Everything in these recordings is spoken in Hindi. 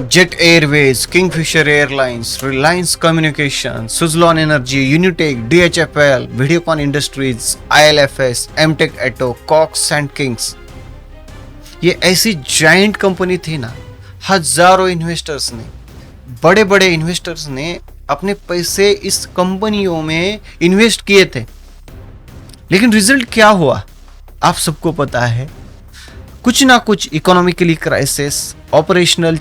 Jet Airways, Kingfisher Airlines, Reliance Communications, Suzlon Energy, Unitech, DHFL, Videocon Industries, ILFS, MTech Eto, Cox and Kings, ये ऐसी जाइंट कंपनी थी ना। हजारों इन्वेस्टर्स ने, बड़े बड़े इन्वेस्टर्स ने अपने पैसे इस कंपनियों में इन्वेस्ट किए थे, लेकिन रिजल्ट क्या हुआ आप सबको पता है। कुछ ना कुछ economically crisis, operational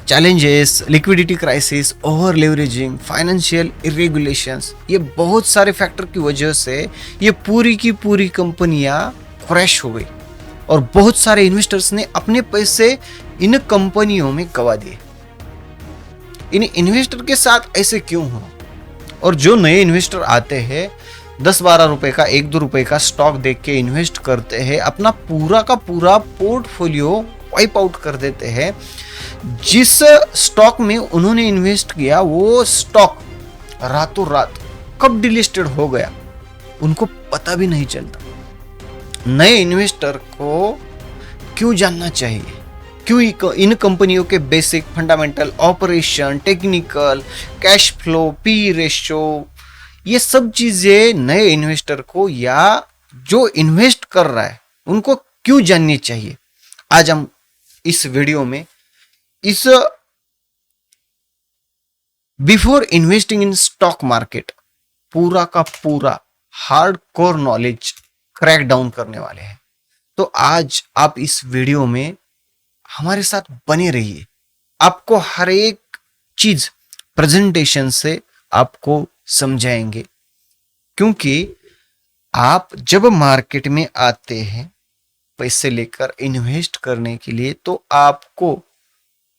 challenges, liquidity crisis, over leveraging, financial irregulations, ये बहुत सारे फैक्टर की वजह से ये पूरी की पूरी कंपनियां क्रैश हो गई और बहुत सारे इन्वेस्टर्स ने अपने पैसे इन कंपनियों में गवा दिए। इन इन्वेस्टर के साथ ऐसे क्यों हो? और जो नए इन्वेस्टर आते हैं 10-12 रुपए का, 1-2 रुपए का स्टॉक देख के इन्वेस्ट करते हैं, अपना पूरा का पूरा पोर्टफोलियो वाइप आउट कर देते हैं। जिस स्टॉक में उन्होंने इन्वेस्ट किया वो स्टॉक रातों रात कब डिलिस्टेड हो गया उनको पता भी नहीं चलता। नए इन्वेस्टर को क्यों जानना चाहिए? क्यों इन कंपनियों के basic fundamental, operation, technical, cash flow, P ratio, ये सब चीजें नए इन्वेस्टर को या जो इन्वेस्ट कर रहा है उनको क्यों जाननी चाहिए? आज हम इस वीडियो में इस before investing in stock market पूरा का पूरा hard core knowledge crack down करने वाले हैं। तो आज आप इस वीडियो में हमारे साथ बने रहिए। आपको हर एक चीज प्रेजेंटेशन से आपको समझाएंगे, क्योंकि आप जब मार्केट में आते हैं पैसे लेकर इन्वेस्ट करने के लिए तो आपको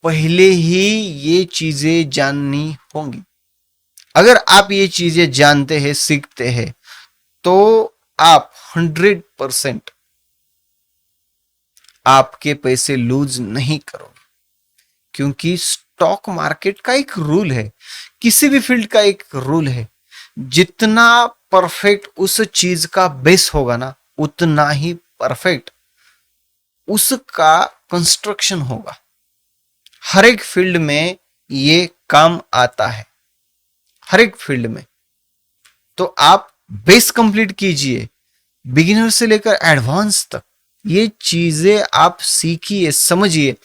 पहले ही ये चीजें जाननी होंगी। अगर आप ये चीजें जानते हैं, सीखते हैं, तो आप 100% आपके पैसे लूज नहीं करोगे, क्योंकि स्टॉक मार्केट का एक रूल है, किसी भी फील्ड का एक रूल है, जितना परफेक्ट उस चीज का बेस होगा ना उतना ही परफेक्ट उसका कंस्ट्रक्शन होगा। हर एक फील्ड में ये काम आता है, हर एक फील्ड में। तो आप बेस कंप्लीट कीजिए, बिगिनर से लेकर एडवांस तक ये चीजें आप सीखिए, समझिए,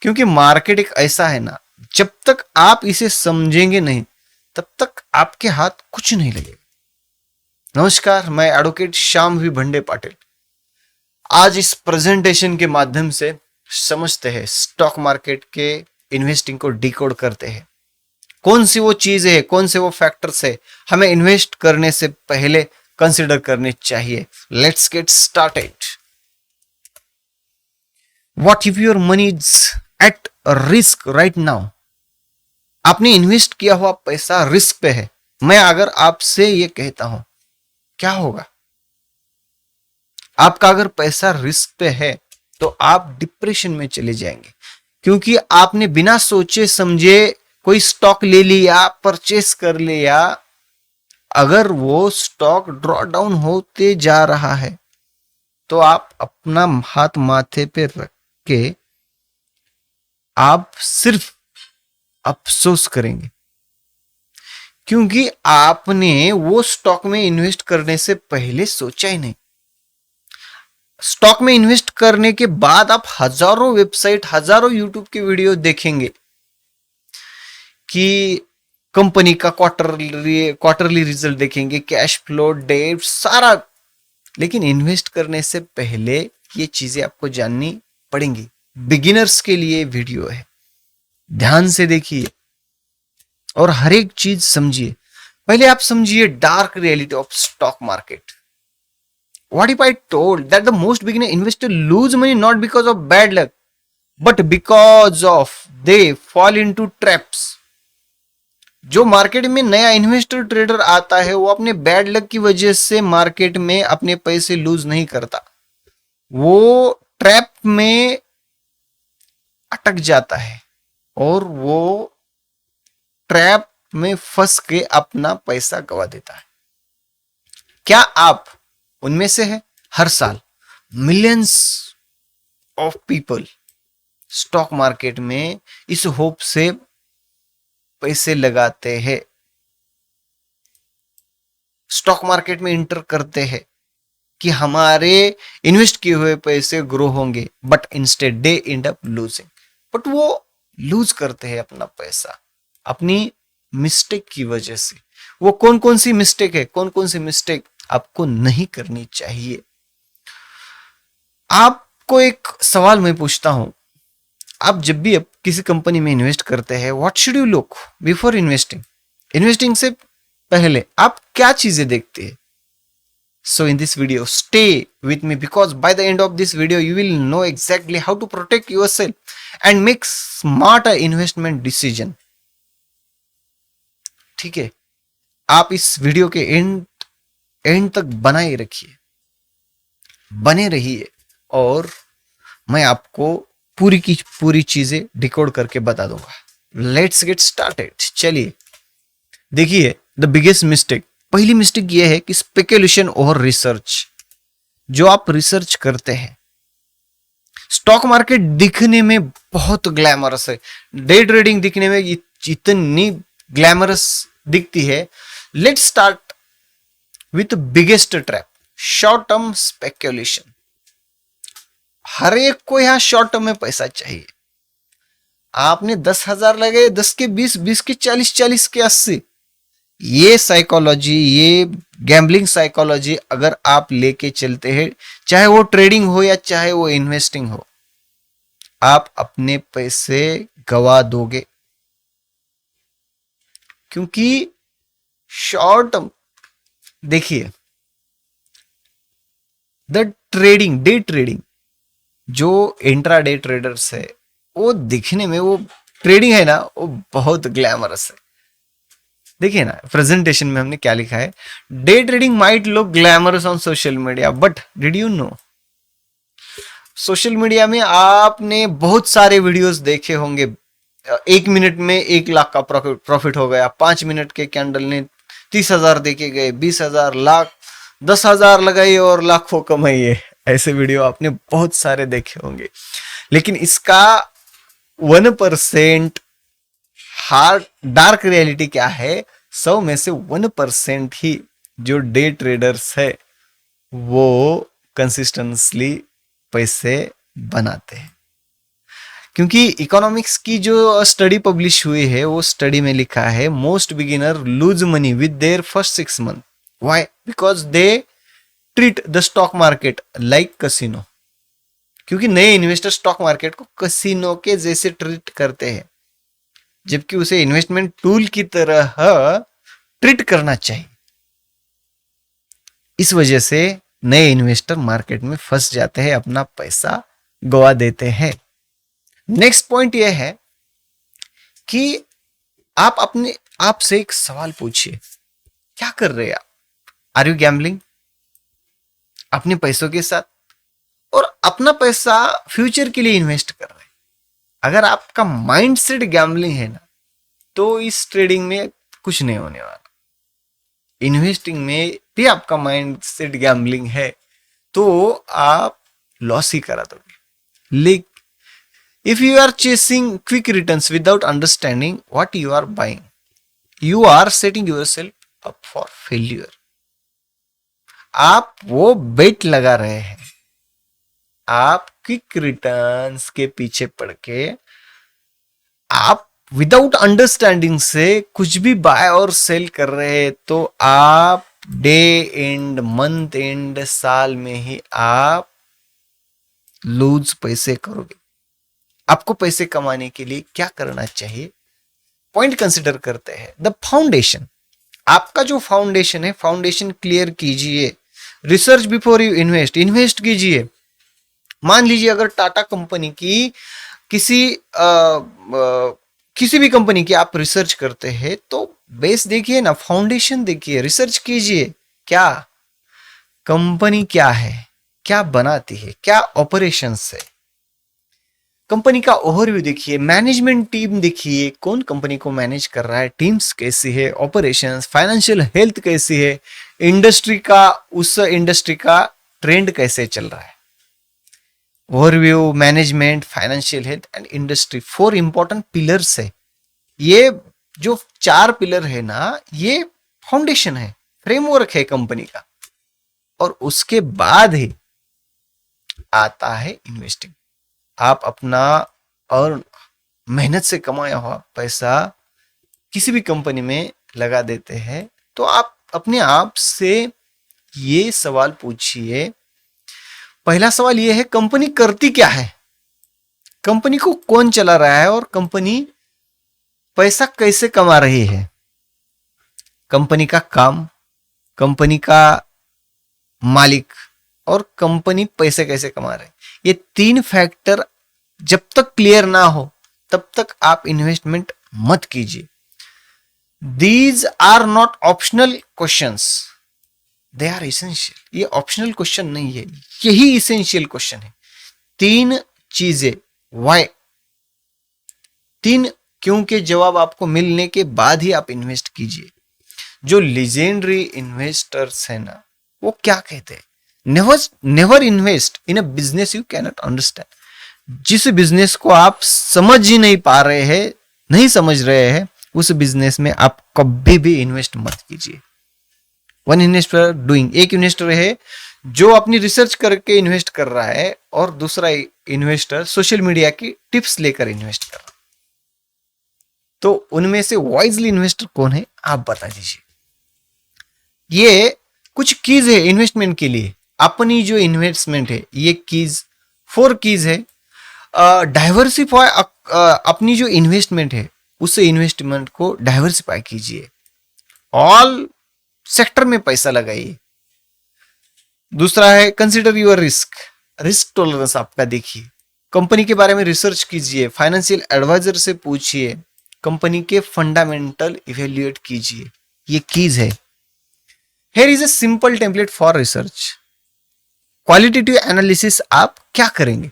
क्योंकि मार्केट एक ऐसा है ना, जब तक आप इसे समझेंगे नहीं तब तक आपके हाथ कुछ नहीं लगेगा। नमस्कार, मैं एडवोकेट श्याम वी भंडे पाटिल। आज इस प्रेजेंटेशन के माध्यम से समझते हैं स्टॉक मार्केट के इन्वेस्टिंग को डिकोड करते हैं। कौन सी वो चीजें है, कौन से वो फैक्टर्स है हमें इन्वेस्ट करने से पहले कंसिडर करने चाहिए। Let's get started. What if your money is at risk right now? आपने इन्वेस्ट किया हुआ पैसा रिस्क पे है। मैं अगर आपसे ये कहता हूं क्या होगा? आपका अगर पैसा रिस्क पे है तो आप डिप्रेशन में चले जाएंगे, क्योंकि आपने बिना सोचे समझे कोई स्टॉक ले लिया, परचेस कर लिया। अगर वो स्टॉक ड्रॉ डाउन होते जा रहा है तो आप अपना हाथ माथे पे रख के आप सिर्फ अफसोस करेंगे, क्योंकि आपने वो स्टॉक में इन्वेस्ट करने से पहले सोचा ही नहीं। स्टॉक में इन्वेस्ट करने के बाद आप हजारों वेबसाइट, हजारों यूट्यूब के वीडियो देखेंगे कि कंपनी का क्वार्टरली रिजल्ट देखेंगे, कैश फ्लो, डेट, सारा। लेकिन इन्वेस्ट करने से पहले ये चीजें आपको जाननी पड़ेंगी। बिगिनर्स के लिए वीडियो है, ध्यान से देखिए और हर एक चीज समझिए। पहले आप समझिए dark reality of stock market. What if I told that the most beginner investors lose money not because of bad luck, but because of they fall into traps? जो मार्केट में नया इन्वेस्टर ट्रेडर आता है वो अपने बैड लक की वजह से मार्केट में अपने पैसे लूज नहीं करता, वो ट्रैप में अटक जाता है और वो ट्रैप में फंस के अपना पैसा गवा देता है। क्या आप उनमें से है? हर साल millions of people stock market में इस होप से पैसे लगाते हैं, स्टॉक मार्केट में इंटर करते हैं कि हमारे इन्वेस्ट किए हुए पैसे ग्रो होंगे, but instead they and up losing. But वो लूज करते हैं अपना पैसा अपनी मिस्टेक की वजह से। वो कौन कौन सी मिस्टेक है, कौन कौन सी मिस्टेक आपको नहीं करनी चाहिए। आपको एक सवाल मैं पूछता हूं, आप जब भी किसी कंपनी में इन्वेस्ट करते हैं, what should you look before investing? Investing से पहले आप क्या चीजें देखते हैं? So in this video, stay with me because by the end of this video, you will know exactly how to protect yourself and make smarter investment decision. ठीक है, आप इस वीडियो के एंड तक बनाए रखिए, बने रहिए और मैं आपको पूरी की पूरी चीजें डिकोड करके बता दूंगा। Let's get started. चलिए देखिए, द बिगेस्ट मिस्टेक, पहली मिस्टेक यह है कि स्पेकुलेशन और रिसर्च। जो आप रिसर्च करते हैं, स्टॉक मार्केट दिखने में बहुत ग्लैमरस है, डे ट्रेडिंग दिखने में इतनी ग्लैमरस दिखती है। Let's start with biggest trap, short term speculation. हर एक को यहां शॉर्ट टर्म में पैसा चाहिए। आपने 10,000 लगाए, 10 के 20, 20 के 40, 40 के 80। ये साइकोलॉजी, ये गैम्बलिंग साइकोलॉजी अगर आप लेके चलते हैं, चाहे वो ट्रेडिंग हो या चाहे वो इन्वेस्टिंग हो, आप अपने पैसे गवा दोगे। क्योंकि शॉर्ट टर्म, देखिए, द ट्रेडिंग, डे ट्रेडिंग, जो इंट्राडे ट्रेडर्स है, वो दिखने में, वो ट्रेडिंग है ना, वो बहुत ग्लैमरस है। देखिए ना, प्रेजेंटेशन में हमने क्या लिखा है, day trading might look glamorous on social media, but did you know, social media में आपने बहुत सारे वीडियोस देखे होंगे, 1 मिनट में 1 लाख का प्रॉफिट हो गया, 5 मिनट के कैंडल ने 30,000 देके गए, 20,000, लाख, 10,000 लगाइए और लाखों कमाइए। ऐसे वीडियो आपने बहुत सारे देखे होंगे, लेकिन इसका 1% हार्ड डार्क रियलिटी क्या है? 100 में से 1% ही जो डे ट्रेडर्स है वो कंसिस्टेंटली पैसे बनाते हैं। क्योंकि इकोनॉमिक्स की जो स्टडी पब्लिश हुई है, वो स्टडी में लिखा है most beginner lose money with their first 6 month. Why? Because they treat the stock market like casino. क्योंकि नए इन्वेस्टर स्टॉक मार्केट को कसिनो के जैसे ट्रीट करते हैं, जबकि उसे इन्वेस्टमेंट टूल की तरह ट्रीट करना चाहिए। इस वजह से नए इन्वेस्टर मार्केट में फंस जाते हैं, अपना पैसा गवा देते हैं। नेक्स्ट पॉइंट यह है कि आप अपने आप से एक सवाल पूछिए, क्या कर रहे हैं आप? आर यू गैम्बलिंग अपने पैसों के साथ, और अपना पैसा फ्यूचर के लिए इन्वेस्ट कर रहे हैं? अगर आपका माइंडसेट गैम्बलिंग है ना, तो इस ट्रेडिंग में कुछ नहीं होने वाला। इन्वेस्टिंग में भी आपका माइंडसेट गैम्बलिंग है तो आप लॉस ही करा दोगे। लेकिन if you are chasing quick returns without understanding what you are buying, you are setting yourself up for failure. आप वो बेट लगा रहे हैं, आप क्विक रिटर्न्स के पीछे पड़ के आप विदाउट अंडरस्टैंडिंग से कुछ भी बाय और सेल कर रहे हैं, तो आप डे एंड, मंथ एंड, साल में ही आप लूज पैसे करोगे। आपको पैसे कमाने के लिए क्या करना चाहिए? पॉइंट कंसिडर करते हैं, द फाउंडेशन। आपका जो फाउंडेशन है, फाउंडेशन क्लियर कीजिए। Research before you invest, invest कीजिए। मान लीजिए अगर टाटा कंपनी की किसी भी कंपनी की आप रिसर्च करते हैं, तो बेस देखिए ना, फाउंडेशन देखिए, रिसर्च कीजिए। क्या कंपनी क्या है, क्या बनाती है, क्या ऑपरेशंस है, कंपनी का ओवरव्यू देखिए, मैनेजमेंट टीम देखिए, कौन कंपनी को मैनेज कर रहा है, टीम्स कैसी है, ऑपरेशंस, फाइनेंशियल हेल्थ कैसी है, इंडस्ट्री का, उस इंडस्ट्री का ट्रेंड कैसे चल रहा है। Overview, management, financial health and industry, 4 important pillars है। ये जो 4 पिलर है ना, ये फाउंडेशन है, फ्रेमवर्क है कंपनी का। और उसके बाद ही आता है इन्वेस्टिंग। आप अपना और मेहनत से कमाया हुआ पैसा किसी भी कंपनी में लगा देते हैं, तो आप अपने आप से ये सवाल पूछिए। पहला सवाल ये है, कंपनी करती क्या है, कंपनी को कौन चला रहा है और कंपनी पैसा कैसे कमा रही है। कंपनी का काम, कंपनी का मालिक और कंपनी पैसे कैसे कमा रहे, ये 3 फैक्टर जब तक क्लियर ना हो तब तक आप इन्वेस्टमेंट मत कीजिए। These are not optional questions, they are essential. ये ऑप्शनल क्वेश्चन नहीं है, यही इसेंशियल क्वेश्चन है। 3 चीजें, वाई, 3 क्यों के जवाब आपको मिलने के बाद ही आप इन्वेस्ट कीजिए। जो लीजेंडरी इन्वेस्टर्स है ना, वो क्या कहते हैं, never invest in a business you cannot understand. जिस बिजनेस को आप समझ ही नहीं पा रहे हैं, नहीं समझ रहे हैं, उस बिजनेस में आप कभी भी इन्वेस्ट मत कीजिए। वन इन्वेस्टर डूइंग, एक इन्वेस्टर है जो अपनी रिसर्च करके इन्वेस्ट कर रहा है और दूसरा इन्वेस्टर सोशल मीडिया की टिप्स लेकर इन्वेस्ट कर रहा है। तो उनमें से वाइजली इन्वेस्टर कौन है, आप बता दीजिए। ये कुछ कीज है इन्वेस्टमेंट के लिए। अपनी जो इन्वेस्टमेंट है, ये कीज 4 कीज है। डाइवर्सिफाई, अपनी जो इन्वेस्टमेंट है उस इन्वेस्टमेंट को डाइवर्सिफाई कीजिए, ऑल सेक्टर में पैसा लगाइए। दूसरा है consider your risk, risk tolerance आपका देखिए। कंपनी के बारे में रिसर्च कीजिए, फाइनेंशियल एडवाइजर से पूछिए, कंपनी के फंडामेंटल इवेल्युएट कीजिए। ये कीज है। Here is a simple template for research. Qualitative analysis आप क्या करेंगे,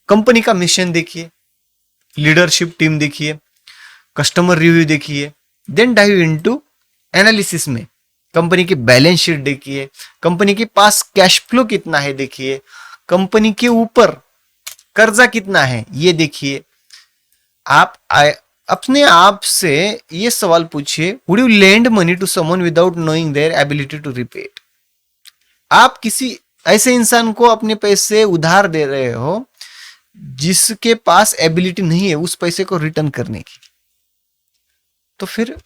कंपनी का मिशन देखिए, लीडरशिप टीम देखिए, कस्टमर रिव्यू देखिए, देन डाइव इनटू एनालिसिस में कंपनी की बैलेंस शीट देखिए, कंपनी के पास कैश फ्लो कितना है देखिए, कंपनी के ऊपर कर्जा कितना है ये देखिए। आप अपने आप से ये सवाल पूछिए, would you lend money to someone without knowing their ability to repay it. आप किसी ऐसे इंसान को अपने पैसे उधार दे रहे हो जिसके पास एबिलिटी नहीं है उस पैसे को रिटर्न करने की, तो फिर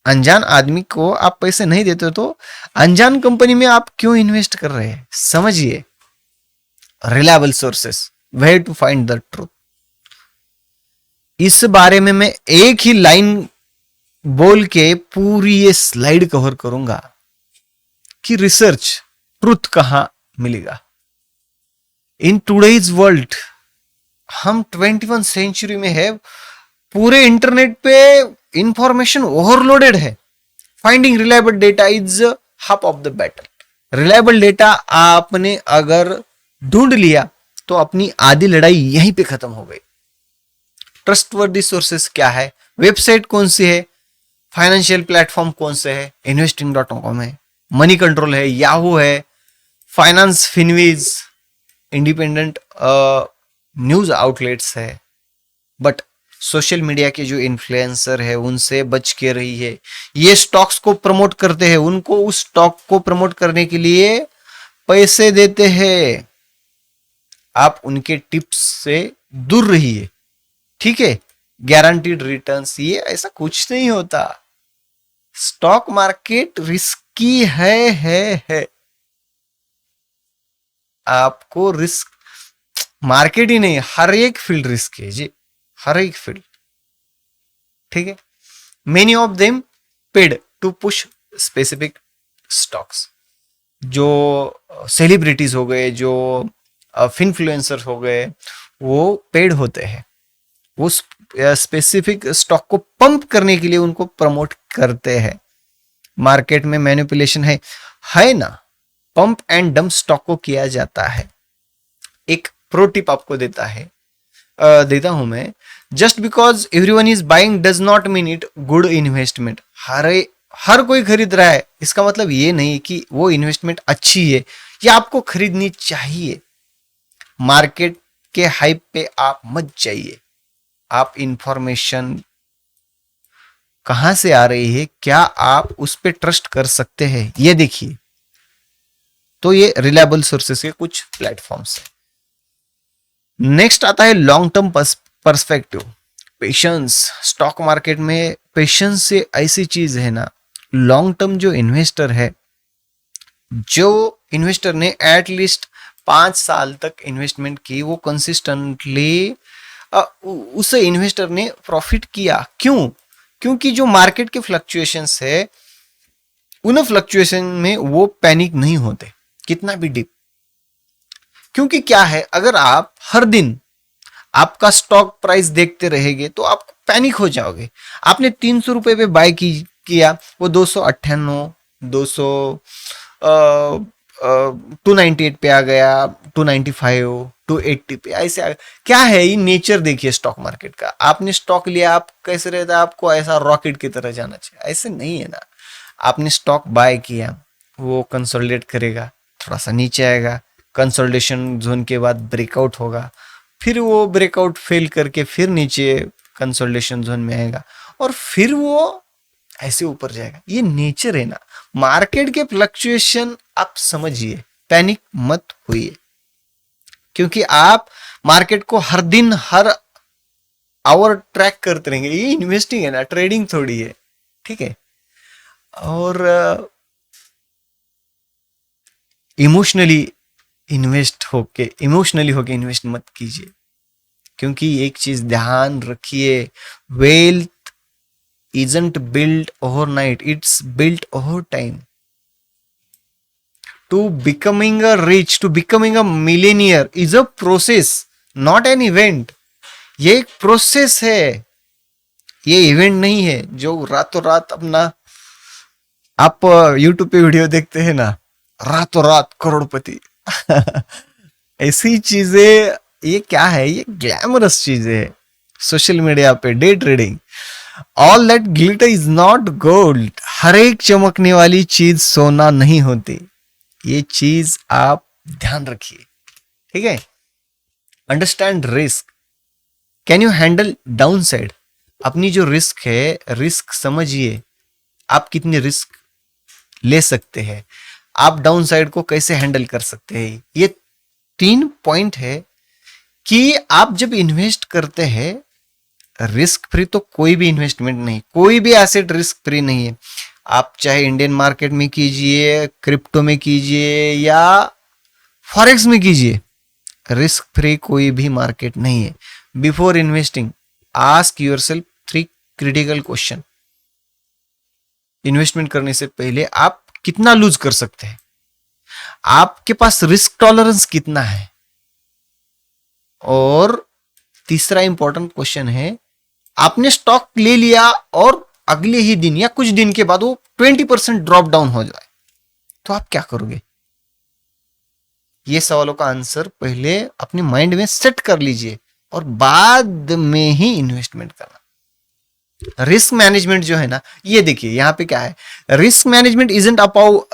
अनजान आदमी को आप पैसे नहीं देते तो अनजान कंपनी में आप क्यों इन्वेस्ट कर रहे हैं, समझिए। Reliable sources, where to find the truth. इस बारे में मैं एक ही लाइन बोल के पूरी ये स्लाइड कवर करूंगा कि रिसर्च ट्रूथ कहां मिलेगा। इन टुडेज वर्ल्ड, हम 21 सेंचुरी में है, पूरे इंटरनेट पे इंफॉर्मेशन ओवरलोडेड है। Finding reliable data is half of the battle. Reliable data आपने अगर ढूंढ लिया तो अपनी आधी लड़ाई यहीं पे खत्म हो गई। ट्रस्टवर्दी सोर्सेस क्या है, वेबसाइट कौन सी है, फाइनेंशियल प्लेटफॉर्म कौन से है, investing.com है, मनी कंट्रोल है, याहू है, फाइनेंस फिनवीज, इंडिपेंडेंट न्यूज आउटलेट्स है। बट सोशल मीडिया के जो इन्फ्लुएंसर है उनसे बच के रही है। ये स्टॉक्स को प्रमोट करते हैं, उनको उस स्टॉक को प्रमोट करने के लिए पैसे देते हैं। आप उनके टिप्स से दूर रहिए, ठीक है। गारंटीड रिटर्न्स, ये ऐसा कुछ नहीं होता। स्टॉक मार्केट रिस्की है। आपको रिस्क, मार्केट ही नहीं, हर एक फील्ड रिस्क है जी, हर एक फील्ड, ठीक है। Many of them paid to push specific stocks. जो सेलिब्रिटीज हो गए, जो इन्फ्लुएंसर हो गए, वो पेड होते हैं, वो स्पेसिफिक स्टॉक को पंप करने के लिए उनको प्रमोट करते हैं। मार्केट में मैनिपुलेशन है ना, पंप एंड डंप स्टॉक को किया जाता है। एक प्रो टिप आपको देता हूं मैं, just because everyone is buying does not mean it good investment. हर कोई खरीद रहा है इसका मतलब ये नहीं कि वो इन्वेस्टमेंट अच्छी है या आपको खरीदनी चाहिए। मार्केट के हाइप पे आप मत जाइए। आप इंफॉर्मेशन कहां से आ रही है, क्या आप उस पर ट्रस्ट कर सकते हैं, ये देखिए। तो ये रिलायबल सोर्सेस के कुछ प्लेटफॉर्म्स है। नेक्स्ट आता है long term perspective, patience. Stock market में पेशेंस से ऐसी चीज है ना, लॉन्ग टर्म जो इन्वेस्टर है, जो इन्वेस्टर ने एटलीस्ट 5 साल तक इन्वेस्टमेंट की, वो कंसिस्टेंटली उस इन्वेस्टर ने प्रॉफिट किया। क्यों? क्योंकि जो मार्केट के फ्लक्चुएशंस है, उन फ्लक्चुएशन में वो पैनिक नहीं होते कितना भी डिप। क्योंकि क्या है, अगर आप हर दिन आपका स्टॉक प्राइस देखते रहेंगे तो आप पैनिक हो जाओगे। आपने 300 रुपए पे बाय किया, वो 298, 200 298 पे आ गया, 295, 280 पे ऐसे आ गया। क्या है ये नेचर देखिए स्टॉक मार्केट का। आपने स्टॉक लिया, आप कैसे रहता है, आपको ऐसा रॉकेट की तरह जाना चाहिए, ऐसे नहीं है ना। आपने स्टॉक बाय किया, वो कंसोलिडेट करेगा, थोड़ा सा नीचे आएगा, कंसोलिडेशन जोन के बाद ब्रेकआउट होगा, फिर वो ब्रेकआउट फेल करके फिर नीचे कंसोलिडेशन जोन में आएगा, और फिर वो ऐसे ऊपर जाएगा। ये नेचर है ना मार्केट के फ्लक्चुएशन। आप समझिए, पैनिक मत होइए, क्योंकि आप मार्केट को हर दिन हर आवर ट्रैक करते रहेंगे। ये इन्वेस्टिंग है ना, ट्रेडिंग थोड़ी है, ठीक है। और इमोशनली होके इन्वेस्ट मत कीजिए, क्योंकि एक चीज ध्यान रखिए, wealth isn't built overnight, it's built over time. To becoming a rich, to becoming a millionaire is a process, not an event. ये एक प्रोसेस है, ये इवेंट नहीं है जो रातों रात अपना। आप यूट्यूब पे वीडियो देखते हैं ना, रातों रात करोड़पति ऐसी चीजें, ये क्या है, ये ग्लैमरस चीजें है सोशल मीडिया पे, day trading. All that glitter is not gold. हर एक चमकने वाली चीज सोना नहीं होती, ये चीज आप ध्यान रखिए, ठीक है। Understand risk, can you handle down side. अपनी जो रिस्क है, रिस्क समझिए, आप कितनी रिस्क ले सकते हैं, आप डाउन साइड को कैसे हैंडल कर सकते हैं। ये 3 पॉइंट है कि आप जब इन्वेस्ट करते हैं, रिस्क फ्री तो कोई भी इन्वेस्टमेंट नहीं, कोई भी एसेट रिस्क फ्री नहीं है। आप चाहे इंडियन मार्केट में कीजिए, क्रिप्टो में कीजिए, या फॉरेक्स में कीजिए, रिस्क फ्री कोई भी मार्केट नहीं है। Before investing ask yourself 3 critical question. Investment करने से पहले आप कितना लूज कर सकते हैं, आपके पास रिस्क टॉलरेंस कितना है, और तीसरा इंपॉर्टेंट क्वेश्चन है, आपने स्टॉक ले लिया और अगले ही दिन या कुछ दिन के बाद वो 20% ड्रॉप डाउन हो जाए, तो आप क्या करोगे। ये सवालों का आंसर पहले अपने माइंड में सेट कर लीजिए और बाद में ही इन्वेस्टमेंट करना। रिस्क मैनेजमेंट जो है ना, ये देखिए यहां पे क्या है, risk management isn't about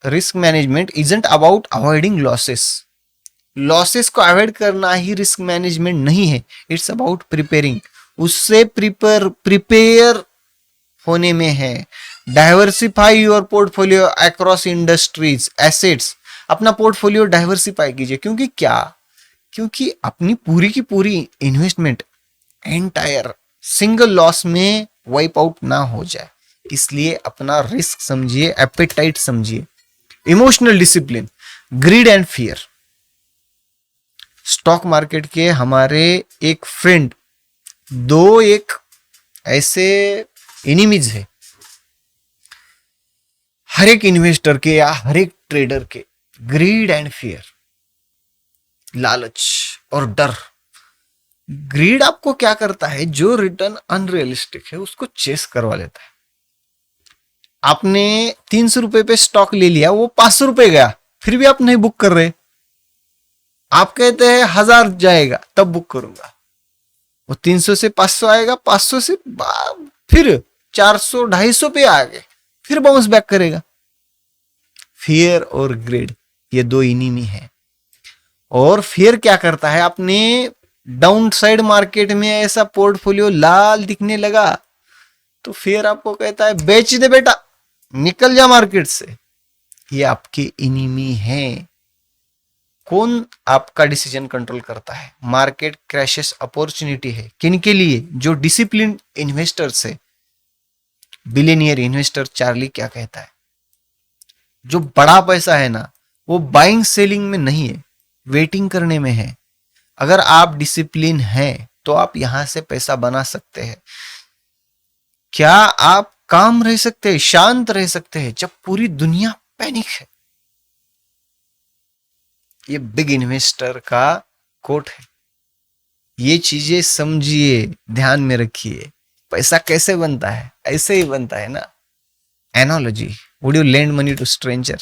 risk management isn't about avoiding losses को अवॉइड करना ही रिस्क मैनेजमेंट नहीं है, इट्स अबाउट प्रिपेयरिंग, उससे प्रिपेयर होने में है। Diversify your portfolio across industries assets, अपना पोर्टफोलियो डाइवर्सिफाई कीजिए। क्योंकि अपनी पूरी की पूरी इन्वेस्टमेंट एंटायर सिंगल लॉस में वाइप आउट ना हो जाए, इसलिए अपना रिस्क समझिए, एपेटाइट समझिए। Emotional discipline, grid and fear. Stock market के हमारे एक फ्रेंड, एक ऐसे एनिमीज है हर एक इन्वेस्टर के या हर एक ट्रेडर के, ग्रीड एंड फियर, लालच और डर। ग्रीड आपको क्या करता है, जो रिटर्न अनरियलिस्टिक है उसको चेस करवा लेता है। आपने 300 रुपए पे स्टॉक ले लिया, वो 500 रुपए गया, फिर भी आप नहीं बुक कर रहे। आप कहते हैं 1000 जाएगा तब बुक करूंगा, वो 300 से 500 आएगा, 500 से फिर 400 250 पे आ गए, फिर बाउंस बैक करेगा। फियर और ग्रेड, ये दो इनिमी है। और फिर क्या करता है, अपने डाउन साइड मार्केट में ऐसा पोर्टफोलियो लाल दिखने लगा तो फिर आपको कहता है बेच दे बेटा, निकल जा मार्केट से। ये आपके इनिमी हैं। कौन आपका डिसीजन कंट्रोल करता है? मार्केट क्रैशेस अपॉर्चुनिटी है किन के लिए? जो डिसिप्लिन इन्वेस्टर्स है। बिलियनियर इन्वेस्टर चार्ली क्या कहता है, जो बड़ा पैसा है ना वो बाइंग सेलिंग में नहीं है, वेटिंग करने में है। अगर आप डिसिप्लिन हैं तो आप यहां से पैसा बना सकते हैं। क्या आप काम रह सकते हैं, शांत रह सकते हैं जब पूरी दुनिया पैनिक है? ये बिग इन्वेस्टर का कोट है। ये चीजें समझिए, ध्यान में रखिए। पैसा कैसे बनता है? ऐसे ही बनता है ना। Analogy, would you lend money to stranger?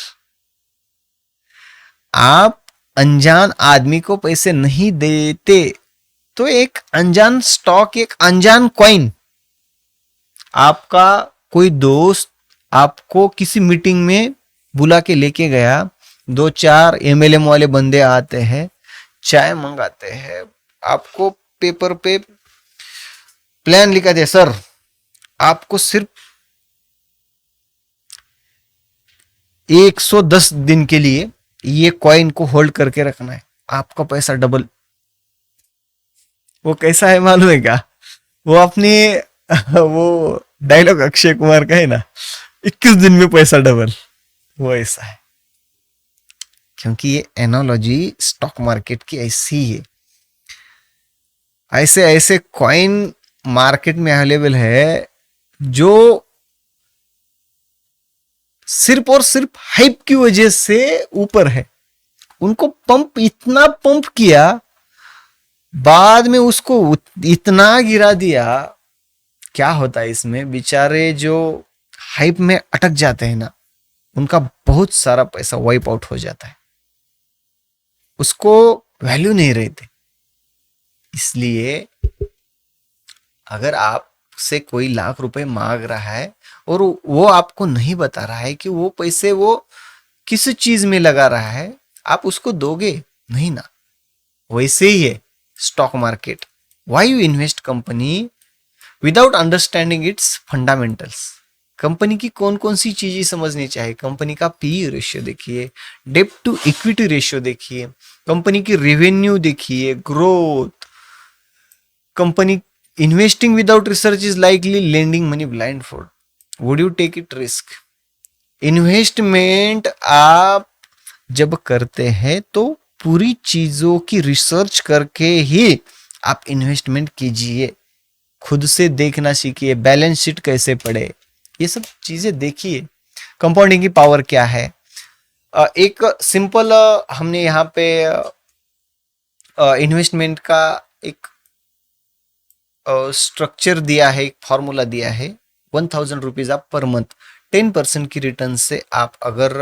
आप अनजान आदमी को पैसे नहीं देते तो एक अनजान स्टॉक, एक अनजान कॉइन, आपका कोई दोस्त आपको किसी मीटिंग में बुला के लेके गया, 2-4 MLM वाले बंदे आते हैं, चाय मंगाते हैं, आपको पेपर पे प्लान लिखा दे, सर आपको सिर्फ 110 दिन के लिए ये कॉइन को होल्ड करके रखना है, आपका पैसा डबल। वो कैसा है मालूम है क्या? वो अपने वो डायलॉग अक्षय कुमार का है ना, 21 दिन में पैसा डबल, वो ऐसा है। क्योंकि ये एनालॉजी स्टॉक मार्केट की ऐसी है। ऐसे ऐसे कॉइन मार्केट में अवेलेबल है जो सिर्फ और सिर्फ हाइप की वजह से ऊपर है। उनको पंप, इतना पंप किया, बाद में उसको इतना गिरा दिया। क्या होता है इसमें, बेचारे जो हाइप में अटक जाते हैं ना, उनका बहुत सारा पैसा वाइप आउट हो जाता है, उसको वैल्यू नहीं रहती। इसलिए अगर आपसे कोई लाख रुपए मांग रहा है और वो आपको नहीं बता रहा है कि वो पैसे वो किस चीज में लगा रहा है, आप उसको दोगे नहीं ना। वैसे ही है stock market. Why you invest company without understanding its fundamentals? Company की कौन कौन सी चीजें समझनी चाहिए। कंपनी का पी रेशियो देखिए, डेब्ट टू इक्विटी रेशियो देखिए, कंपनी की रेवेन्यू देखिए, growth. Company investing without research is likely lending money blind for. Would you take it risk? Investment आप जब करते हैं तो पूरी चीजों की रिसर्च करके ही आप इन्वेस्टमेंट कीजिए। खुद से देखना सीखिए, बैलेंस शीट कैसे पढ़े, ये सब चीजें देखिए। कंपाउंडिंग की पावर क्या है? एक सिंपल हमने यहाँ पे इन्वेस्टमेंट का एक स्ट्रक्चर दिया है, एक फॉर्मूला दिया है। 1000 रुपीज आप पर मंथ 10% की रिटर्न से आप अगर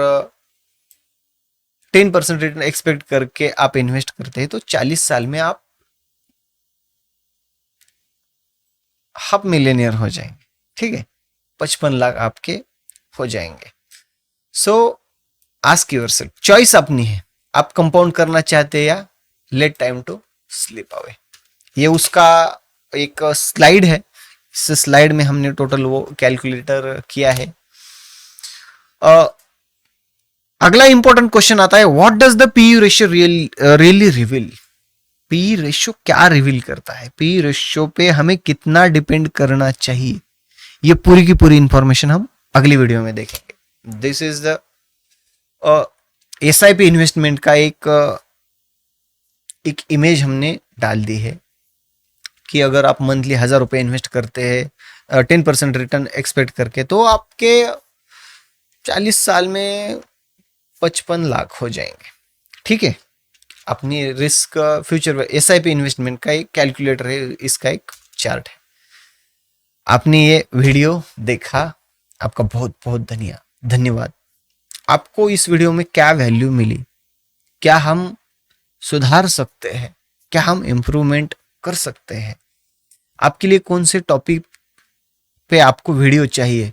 10% रिटर्न एक्सपेक्ट करके आप इन्वेस्ट करते हैं तो 40 साल में आप हाफ मिलियनियर हो जाएंगे। ठीक है, 55 लाख आपके हो जाएंगे। सो आस्क योरसेल्फ, चॉइस अपनी है, आप कंपाउंड करना चाहते हैं या let time to slip away. ये उसका एक स्लाइड है, इस स्लाइड में हमने टोटल वो कैलकुलेटर किया है। अगला इंपॉर्टेंट क्वेश्चन आता है, what does the P ratio really reveal? P ratio क्या रिवील करता है? पी रेशियो पे हमें कितना डिपेंड करना चाहिए, ये पूरी की पूरी इंफॉर्मेशन हम अगली वीडियो में देखेंगे। This is the SIP investment का एक इमेज हमने डाल दी है कि अगर आप मंथली 1000 रुपए इन्वेस्ट करते हैं 10% रिटर्न एक्सपेक्ट करके, तो आपके 40 साल में 55 लाख हो जाएंगे। ठीक है, अपनी रिस्क फ्यूचर SIP इन्वेस्टमेंट का एक कैलकुलेटर है, इसका एक चार्ट है। आपने ये वीडियो देखा, आपका बहुत बहुत धन्यवाद। आपको इस वीडियो में क्या वैल्यू मिली? क्या हम सुधार सकते हैं? क्या हम इंप्रूवमेंट कर सकते हैं? आपके लिए कौन से टॉपिक पे आपको वीडियो चाहिए,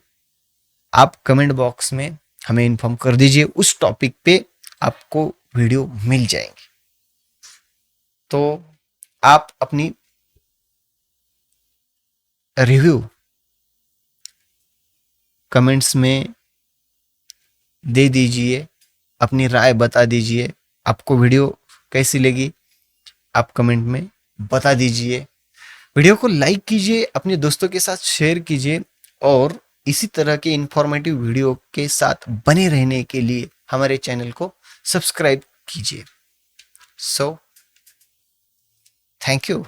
आप कमेंट बॉक्स में हमें इन्फॉर्म कर दीजिए। उस टॉपिक पे आपको वीडियो मिल जाएंगे। तो आप अपनी रिव्यू कमेंट्स में दे दीजिए, अपनी राय बता दीजिए। आपको वीडियो कैसी लगी आप कमेंट में बता दीजिए। वीडियो को लाइक कीजिए, अपने दोस्तों के साथ शेयर कीजिए और इसी तरह के इंफॉर्मेटिव वीडियो के साथ बने रहने के लिए हमारे चैनल को सब्सक्राइब कीजिए। So thank you.